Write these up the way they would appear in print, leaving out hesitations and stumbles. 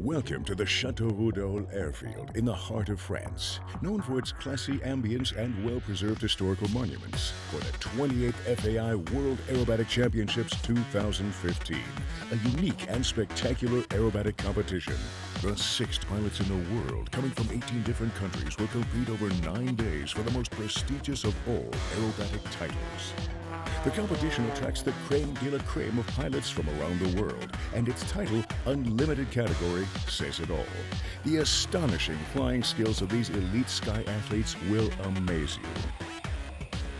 Welcome to the Château-Roudol airfield in the heart of France, known for its classy ambience and well-preserved historical monuments, for the 28th FAI World Aerobatic Championships 2015, a unique and spectacular aerobatic competition. The 6 pilots in the world, coming from 18 different countries, will compete over 9 days for the most prestigious of all aerobatic titles. The competition attracts the crème de la crème of pilots from around the world, and its title, Unlimited Category, says it all. The astonishing flying skills of these elite sky athletes will amaze you.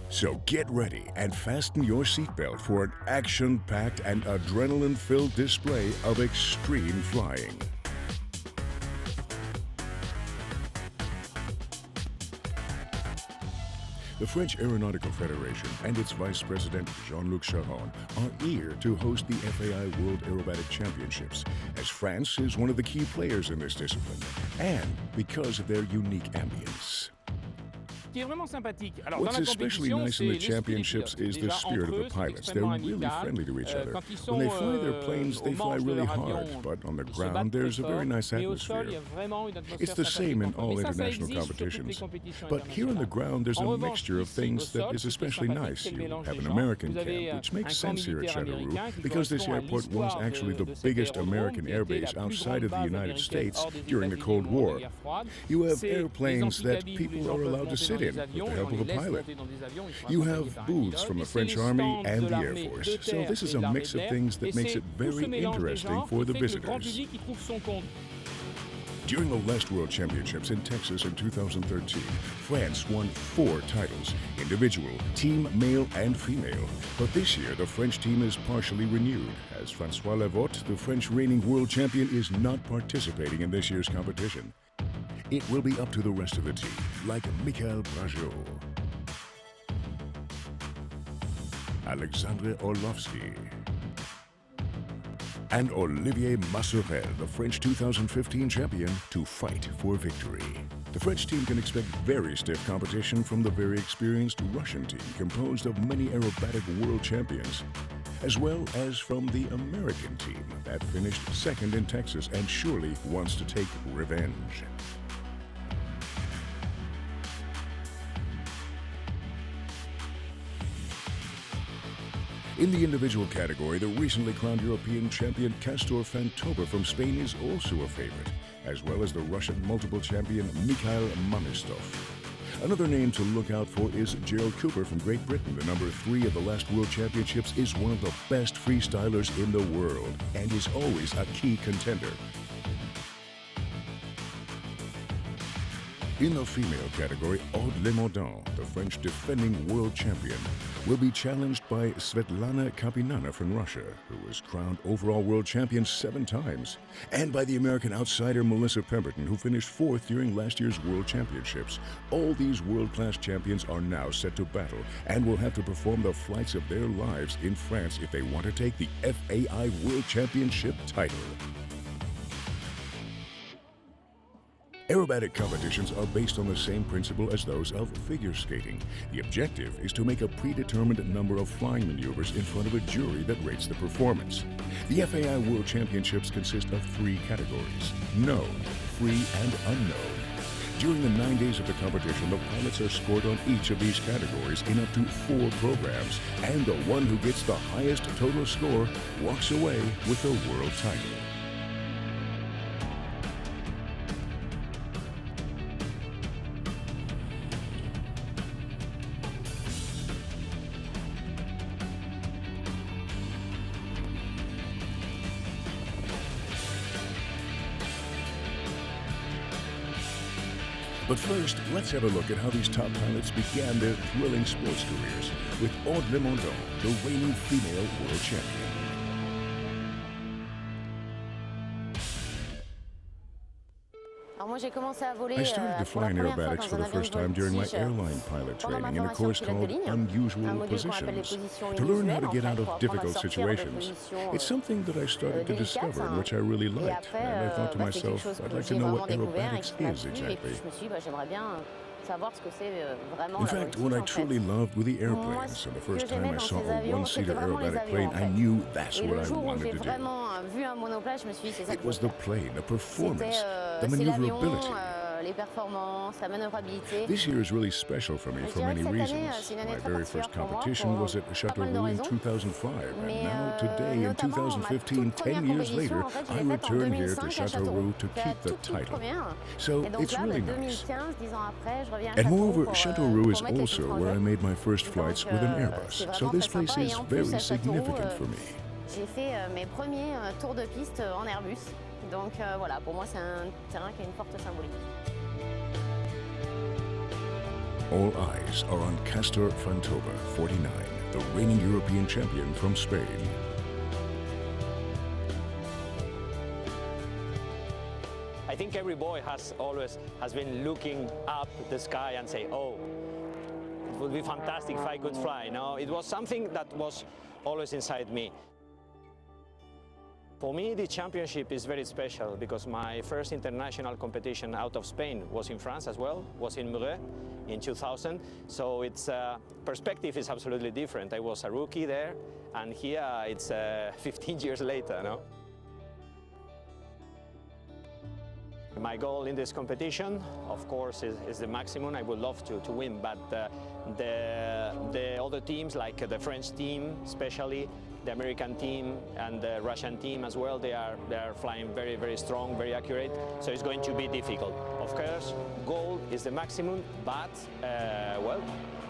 So get ready and fasten your seatbelt for an action-packed and adrenaline-filled display of extreme flying. The French Aeronautical Federation and its Vice President Jean-Luc Charon are eager to host the FAI World Aerobatic Championships, as France is one of the key players in this discipline, and because of their unique ambience. What's especially nice in the championships is the spirit of the pilots. They're really friendly to each other. When they fly their planes, they fly really hard, but on the ground there's a very nice atmosphere. It's the same in all international competitions. But here on the ground, there's a mixture of things that is especially nice. You have an American camp, which makes sense here at Châteauroux, because this airport was actually the biggest American airbase outside of the United States during the Cold War. You have airplanes that people are allowed to sit in with the help of a pilot. You have booths from the French Army and the Air Force, so this is a mix of things that makes it very interesting for the visitors. During the last World Championships in Texas in 2013, France won 4 titles, individual, team, male, and female. But this year, the French team is partially renewed, as François Levotte, the French reigning world champion, is not participating in this year's competition. It will be up to the rest of the team, like Michael Brajot, Alexandre Orlovsky, and Olivier Massorel, the French 2015 champion, to fight for victory. The French team can expect very stiff competition from the very experienced Russian team, composed of many aerobatic world champions, as well as from the American team that finished second in Texas and surely wants to take revenge. In the individual category, the recently crowned European champion Castor Fantober from Spain is also a favorite, as well as the Russian multiple champion Mikhail Mamistov. Another name to look out for is Gerald Cooper from Great Britain. The number 3 of the last World Championships, is one of the best freestylers in the world and is always a key contender. In the female category, Aude Lemondin, the French defending world champion, will be challenged by Svetlana Kapinana from Russia, who was crowned overall world champion 7 times, and by the American outsider Melissa Pemberton, who finished 4th during last year's World Championships. All these world-class champions are now set to battle and will have to perform the flights of their lives in France if they want to take the FAI World Championship title. Aerobatic competitions are based on the same principle as those of figure skating. The objective is to make a predetermined number of flying maneuvers in front of a jury that rates the performance. The FAI World Championships consist of 3 categories: known, free, and unknown. During the 9 days of the competition, the pilots are scored on each of these categories in up to 4 programs, and the one who gets the highest total score walks away with the world title. But first, let's have a look at how these top pilots began their thrilling sports careers with Aude Lemondin, the reigning female world champion. I started to fly in aerobatics for the first time during my airline pilot training in a course called Unusual Positions, to learn how to get out of difficult situations. It's something that I started to discover and which I really liked, and I thought to myself, I'd like to know what aerobatics is exactly. In fact, what I truly loved were the airplanes, and the first time I saw a one-seater aerobatic plane, I knew that's what I wanted to do. It was the plane, the performance, the maneuverability. This year is really special for me for many reasons. My very first competition was at Châteauroux in 2005, and now today in 2015, 10 years later, I return here to Châteauroux to keep the title. So it's really nice. And moreover, Châteauroux is also where I made my first flights with an Airbus, so this place is very significant for me. J'ai fait mes premiers tours de piste en Airbus. Donc voilà, pour moi c'est un terrain qui a une forte symbolique. All eyes are on Castor Fantova, 49, the reigning European champion from Spain. I think every boy has been looking up the sky and say, oh, it would be fantastic if I could fly. No, it was something that was always inside me. For me, the championship is very special because my first international competition out of Spain was in France as well, was in Murray in 2000. So its perspective is absolutely different. I was a rookie there, and here it's 15 years later, no? My goal in this competition, of course, is the maximum. I would love to win, but the other teams, like the French team especially, the American team and the Russian team as well, they are flying very strong, very accurate, so it's going to be difficult. Of course, goal is the maximum, but well,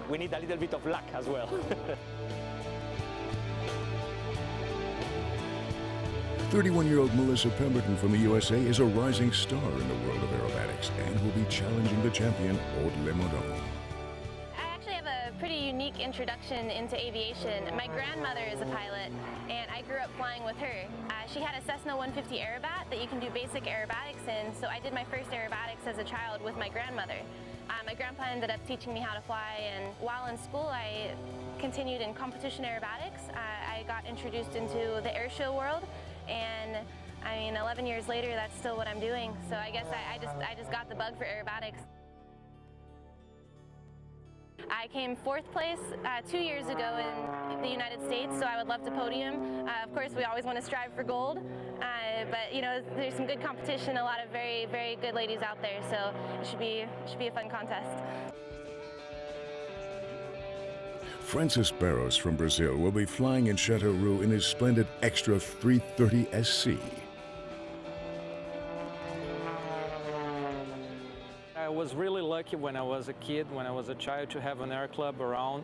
we need a little bit of luck as well. 31-year-old Melissa Pemberton from the USA is a rising star in the world of aerobatics and will be challenging the champion, Aude Lemodon. Pretty unique introduction into aviation. My grandmother is a pilot, and I grew up flying with her. She had a Cessna 150 Aerobat that you can do basic aerobatics in, so I did my first aerobatics as a child with my grandmother. My grandpa ended up teaching me how to fly, and while in school I continued in competition aerobatics. I got introduced into the air show world, and I mean, 11 years later, that's still what I'm doing. So I guess I just got the bug for aerobatics. I came fourth place 2 years ago in the United States, so I would love to podium. Of course, we always want to strive for gold, but you know, there's some good competition, a lot of very good ladies out there, so it should be a fun contest. Francis Barros from Brazil will be flying in Châteauroux in his splendid Extra 330 SC. I was really lucky when I was a kid, when I was a child, to have an air club around,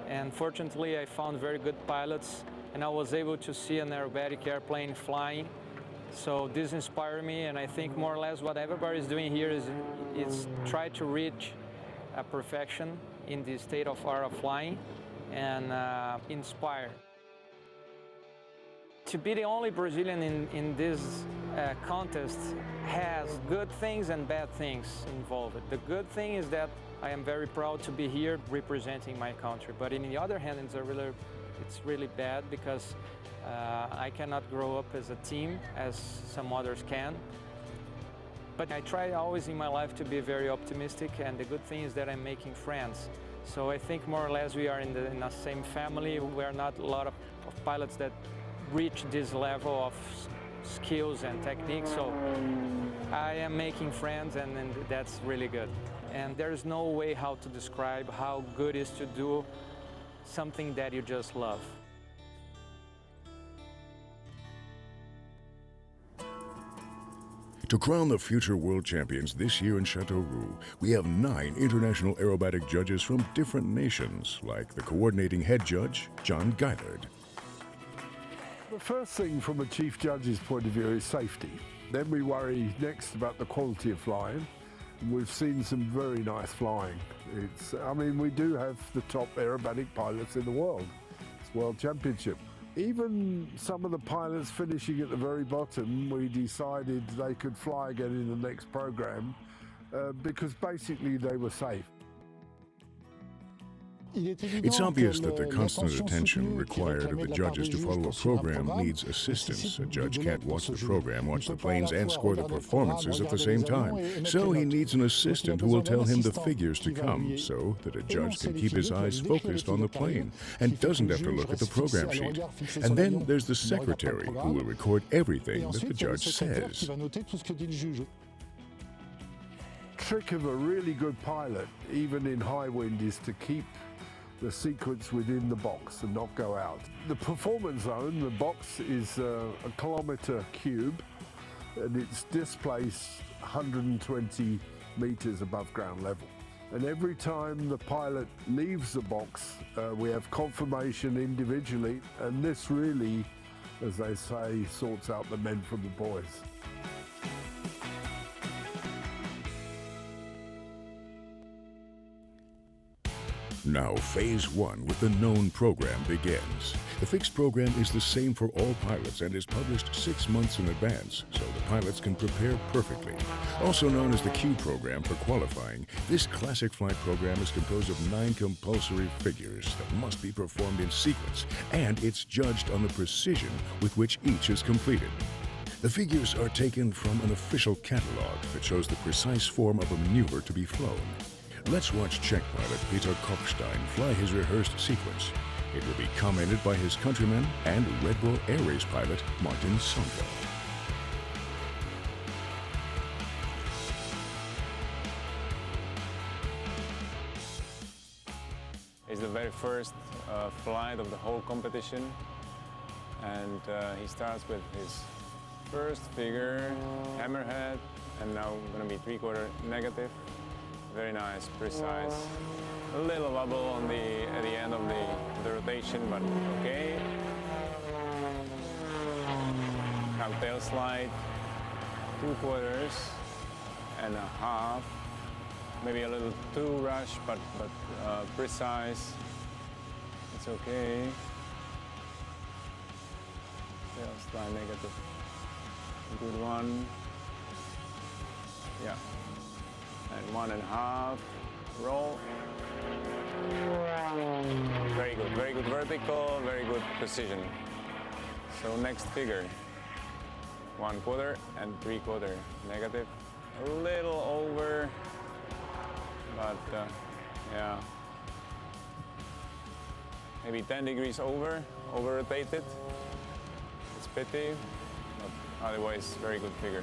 and fortunately I found very good pilots, and I was able to see an aerobatic airplane flying. So this inspired me, and I think more or less what everybody is doing here is try to reach a perfection in the state of art of flying and inspire. To be the only Brazilian in this contest has good things and bad things involved. The good thing is that I am very proud to be here representing my country, but on the other hand, it's really bad because I cannot grow up as a team as some others can. But I try always in my life to be very optimistic, and the good thing is that I'm making friends. So I think more or less we are in the same family. We are not a lot of pilots that reach this level of skills and technique, so I am making friends, and that's really good. And there's no way how to describe how good it is to do something that you just love. To crown the future world champions this year in Châteauroux, we have 9 international aerobatic judges from different nations, like the coordinating head judge, John Gaillard. The first thing from a chief judge's point of view is safety. Then we worry next about the quality of flying. We've seen some very nice flying. I mean, we do have the top aerobatic pilots in the world. It's World Championship. Even some of the pilots finishing at the very bottom, we decided they could fly again in the next program because basically they were safe. It's obvious that the constant attention required of the judges to follow a program needs assistance. A judge can't watch the program, watch the planes, and score the performances at the same time. So he needs an assistant who will tell him the figures to come, so that a judge can keep his eyes focused on the plane and doesn't have to look at the program sheet. And then there's the secretary, who will record everything that the judge says. Trick of a really good pilot, even in high wind, is to keep the sequence within the box and not go out. The performance zone, the box, is a kilometre cube, and it's displaced 120 metres above ground level. And every time the pilot leaves the box, we have confirmation individually, and this really, as they say, sorts out the men from the boys. Now, Phase 1 with the known program begins. The fixed program is the same for all pilots and is published 6 months in advance, so the pilots can prepare perfectly. Also known as the Q program for qualifying, this classic flight program is composed of 9 compulsory figures that must be performed in sequence, and it's judged on the precision with which each is completed. The figures are taken from an official catalog that shows the precise form of a maneuver to be flown. Let's watch Czech pilot Peter Kopstein fly his rehearsed sequence. It will be commented by his countryman and Red Bull Air Race pilot Martin Sonko. It's the very first flight of the whole competition, and he starts with his first figure, hammerhead, and now going to be 3/4 negative. Very nice, precise. A little wobble on at the end of the rotation, but okay. Cocktail slide, 2/4.5. Maybe a little too rush, but precise. It's okay. Tail slide negative. Good one. Yeah. And 1.5, roll. Very good vertical, very good precision. So next figure, 1/4 and 3/4 negative. A little over, but yeah. Maybe 10 degrees over rotated. It's pity, but otherwise very good figure.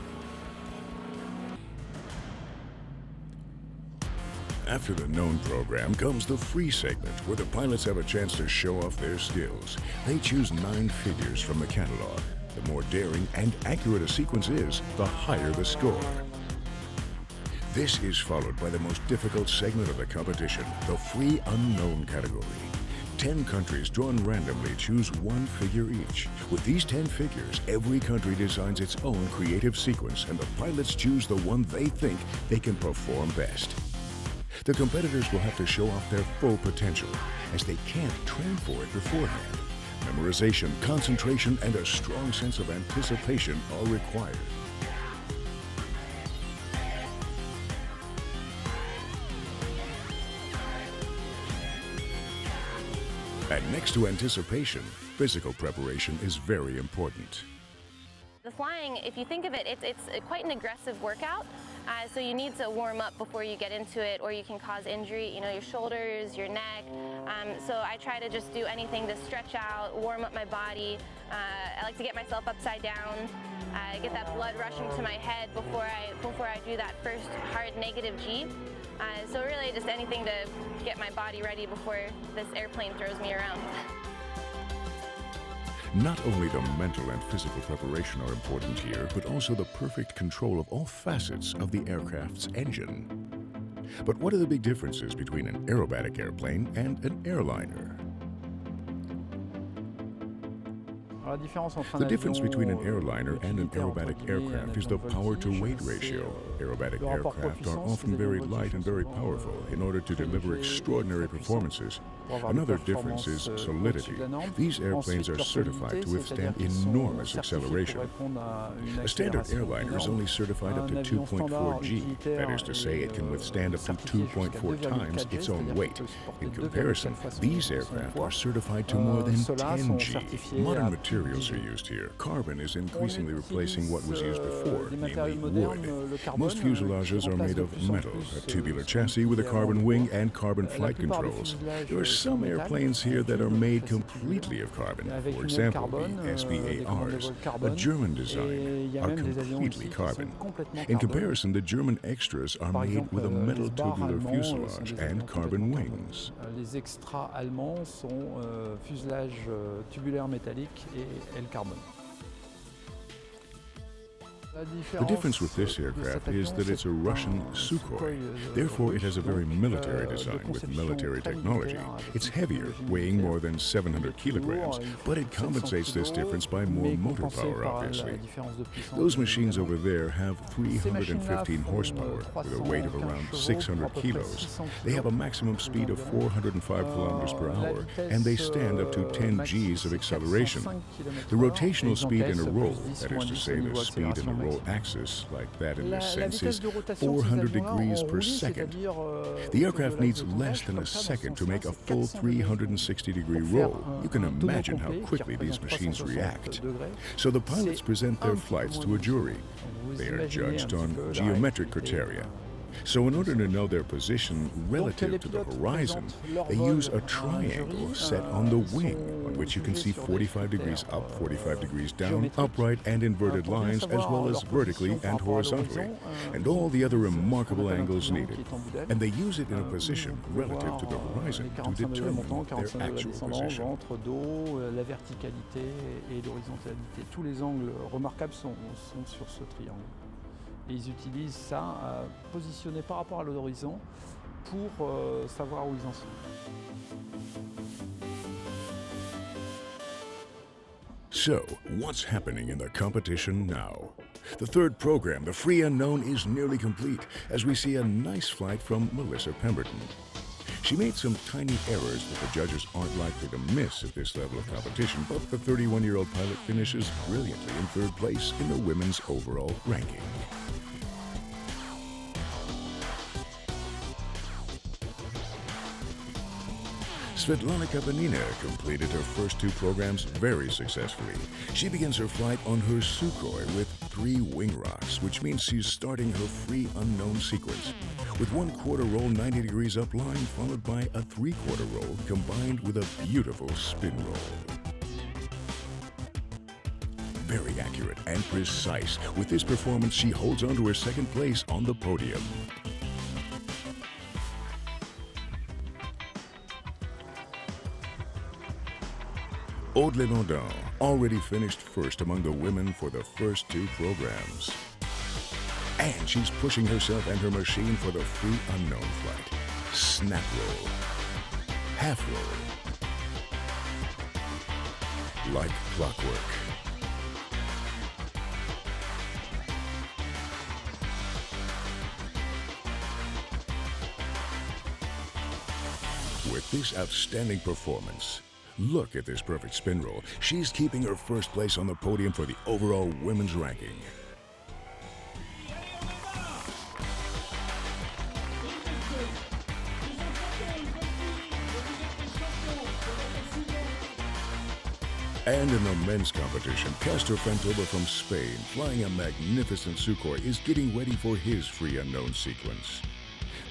After the known program comes the free segment, where the pilots have a chance to show off their skills. They choose 9 figures from the catalog. The more daring and accurate a sequence is, the higher the score. This is followed by the most difficult segment of the competition, the free unknown category. 10 countries drawn randomly choose 1 figure each. With these 10 figures, every country designs its own creative sequence, and the pilots choose the one they think they can perform best. The competitors will have to show off their full potential, as they can't train for it beforehand. Memorization, concentration, and a strong sense of anticipation are required. And next to anticipation, physical preparation is very important. The flying, if you think of it, it's quite an aggressive workout. So you need to warm up before you get into it, or you can cause injury, you know, your shoulders, your neck. So I try to just do anything to stretch out, warm up my body. I like to get myself upside down, get that blood rushing to my head before I do that first hard negative G. So really just anything to get my body ready before this airplane throws me around. Not only the mental and physical preparation are important here, but also the perfect control of all facets of the aircraft's engine. But what are the big differences between an aerobatic airplane and an airliner? The difference between an airliner and an aerobatic aircraft is the power-to-weight ratio. Aerobatic aircraft are often very light and very powerful in order to deliver extraordinary performances. Another difference is solidity. These airplanes are certified to withstand enormous acceleration. A standard airliner is only certified up to 2.4 G. That is to say, it can withstand up to 2.4 times its own weight. In comparison, these aircraft are certified to more than 10 G. Modern materials are used here. Carbon is increasingly replacing what was used before, namely wood. Most fuselages are made of metal, a tubular chassis with a carbon wing and carbon flight controls. There are some airplanes here that are made completely of carbon. For example, the SBARs, a German design, are completely carbon. In comparison, the German extras are made with a metal tubular fuselage and carbon wings. Les extras allemands sont fuselage tubulaire métallique et carbone. The difference with this aircraft is that it's a Russian Sukhoi. Therefore, it has a very military design with military technology. It's heavier, weighing more than 700 kilograms, but it compensates this difference by more motor power, obviously. Those machines over there have 315 horsepower with a weight of around 600 kilos. They have a maximum speed of 405 kilometers per hour, and they stand up to 10 Gs of acceleration. The rotational speed in a roll, that is to say, the speed in a roll axis, like that in this sense, is 400 degrees per second. The aircraft needs less than a second to make a full 360-degree roll. You can imagine how quickly these machines react. So the pilots present their flights to a jury. They are judged on geometric criteria. So in order to know their position relative to the horizon, they use a triangle set on the wing, on which you can see 45 degrees up, 45 degrees down, upright and inverted lines, as well as vertically and horizontally, and all the other remarkable angles needed. And they use it in a position relative to the horizon to determine their actual position. La verticalité et l'horizontalité. Tous les angles remarquables sont sur ce triangle. Et ils utilisent ça positionné par rapport à l'horizon pour savoir où ils en sont. So, what's happening in the competition now? The third program, the Free Unknown, is nearly complete as we see a nice flight from Melissa Pemberton. She made some tiny errors that the judges aren't likely to miss at this level of competition, but the 31-year-old pilot finishes brilliantly in third place in the women's overall ranking. Svetlana Kapanina completed her first two programs very successfully. She begins her flight on her Sukhoi with 3 wing rocks, which means she's starting her Free Unknown sequence with 1/4 roll 90 degrees up line, followed by a 3/4 roll combined with a beautiful spin roll. Very accurate and precise. With this performance, she holds on to her second place on the podium. Aude Lemondin already finished first among the women for the first 2 programs. And she's pushing herself and her machine for the Free Unknown flight. Snap roll. Half roll. Like clockwork. With this outstanding performance, look at this perfect spin roll. She's keeping her first place on the podium for the overall women's ranking. And in the men's competition, Castor Fantoba from Spain, flying a magnificent Sukhoi, is getting ready for his Free Unknown sequence.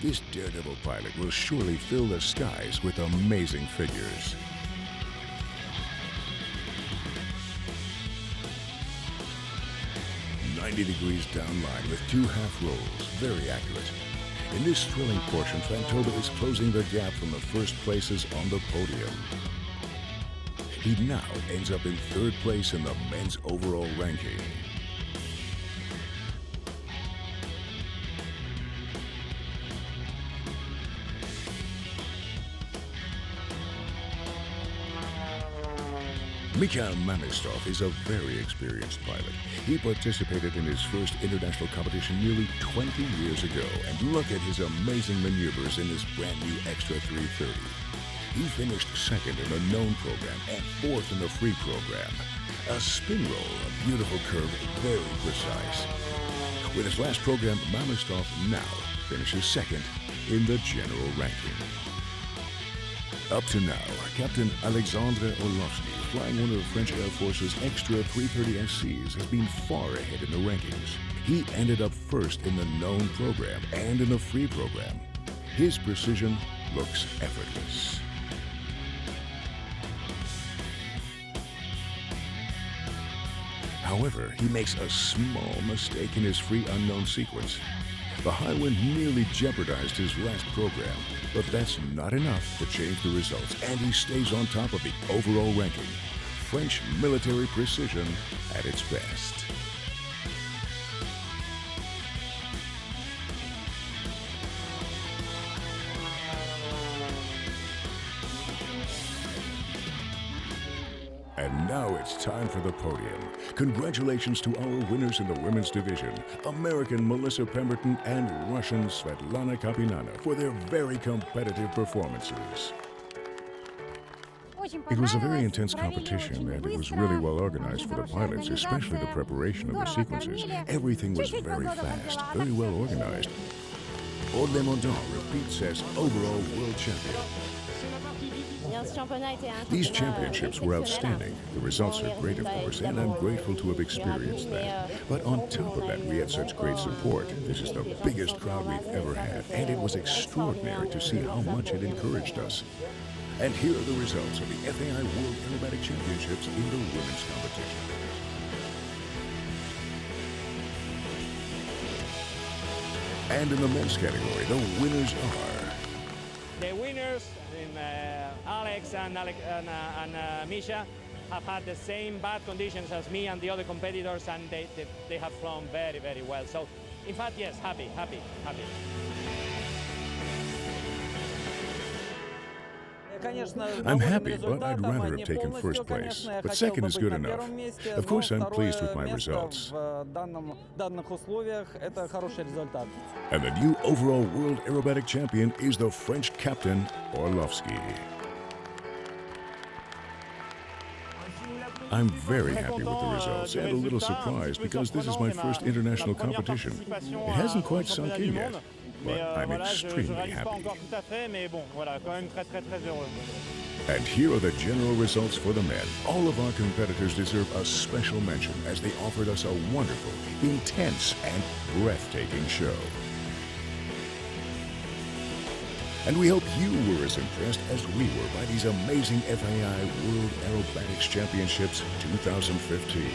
This daredevil pilot will surely fill the skies with amazing figures. "90 degrees down line with 2 half rolls, very accurate. In this thrilling portion, Fantoba is closing the gap from the first places on the podium. He now ends up in 3rd place in the men's overall ranking. Mikhail Mamistov is a very experienced pilot. He participated in his first international competition nearly 20 years ago, and look at his amazing maneuvers in this brand new Extra 330. He finished second in the known program and fourth in the free program. A spin roll, a beautiful curve, very precise. With his last program, Mamistov now finishes second in the general ranking. Up to now, Captain Alexandre Orlovsky, flying one of the French Air Force's Extra 330 SCs, has been far ahead in the rankings. He ended up first in the known program and in the free program. His precision looks effortless. However, he makes a small mistake in his free unknown sequence. The high wind nearly jeopardized his last program, but that's not enough to change the results, and he stays on top of the overall ranking. French military precision at its best. And now it's time for the podium. Congratulations to our winners in the women's division, American Melissa Pemberton and Russian Svetlana Kapinana, for their very competitive performances. It was a very intense competition, and it was really well organized for the pilots, especially the preparation of the sequences. Everything was very fast, very well organized. Audemondon repeats as overall world champion. These championships were outstanding. The results are great, of course, and I'm grateful to have experienced that. But on top of that, we had such great support. This is the biggest crowd we've ever had, and it was extraordinary to see how much it encouraged us. And here are the results of the FAI World Aerobatic Championships in the women's competition. And in the men's category, the winners are... The winners, Alex and Misha, have had the same bad conditions as me and the other competitors, and they have flown very, very well. So, in fact, yes, happy. I'm happy, but I'd rather have taken first place. But second is good enough. Of course, I'm pleased with my results. And the new overall world aerobatic champion is the French captain, Orlovsky. I'm very happy with the results and a little surprised because this is my first international competition. It hasn't quite sunk in yet, but I'm extremely happy. And here are the general results for the men. All of our competitors deserve a special mention as they offered us a wonderful, intense, and breathtaking show. And we hope you were as impressed as we were by these amazing FAI World Aerobatics Championships 2015.